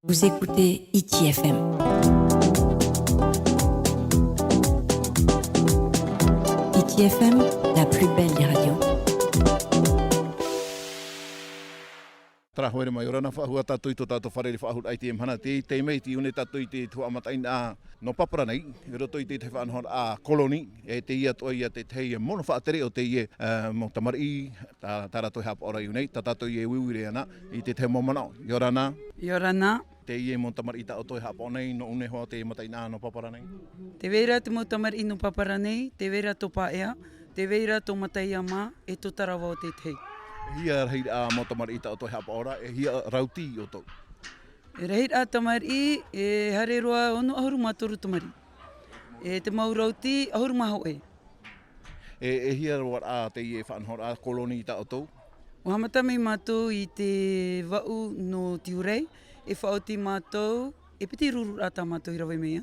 Vous écoutez ITFM. ITFM, la plus belle des radios. Tara hoere mai orana whahua tātou i tō tātou wharere whahur ITM hana te mei ti une tātou i te tua amatain a no papara nei, i roto i te whanhor a koloni, e te ia toa ia te teia mono whaatere o te ie mo tamari tā rato hapa ora i unei, tā tātou i e wiwire ana i te te momanao. Yorana, Yorana, te ie mo tamari tā o toi hapa o nei, no une hoa te matain a no papara nei. te veira te motamari no papara nei, te veira tō paea, te veira tō matai ama, e tō tarawa o te tei. Hia rei a mo tamari tā o toi hapa ora, e hia rauti o tō. E rei a tamari, e hare roa ono ahuru matoru tamari. E te maurauti, ahuru maho e. E hia roa a te ie whanhor a koloni tā o tō. O hamata mei mātou i te wau no tiurei, e whaoti mātou, e piti ruru rata mātou i rawe mea.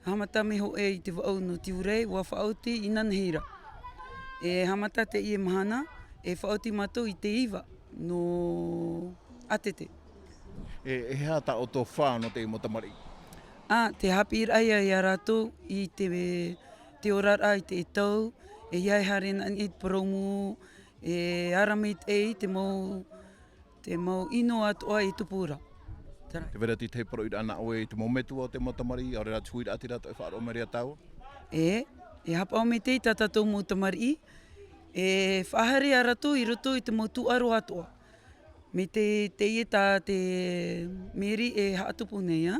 Hamata mei ho e i te wau no tiurei, wa whaoti i nanheira. E hamata te ie mahana, e whaoti mātou i te iwa no atete. E hea tā o tō whāno te motamari. Te hapi raia i a rātou i te orara i te tau, e iai harena i te promu, e arameit e te mau ino atoa i tupura. Tara. Te vera ti te paro i ana oe i te mometua o te motamari, a rea tuira ati rata e whaaro merea tau. E hapa o me te i tātou motamari, e whahare a rātou i roto i te mau tuaro atoa. Me te ie tā te meri e haatupu nei,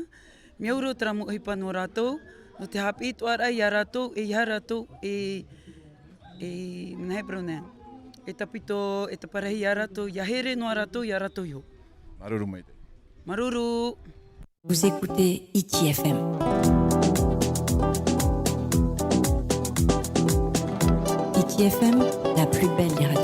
me auro tara mo hipa no rātou, no te hapi tuara i a rātou, e iha rātou, mnahai praunea. E tapito, e taparahi a rātou, ia here no a rātou, i a rātou iho. Maruru mai te. Maruru! Vous écoutez ITFM. ITFM, la plus belle des radios.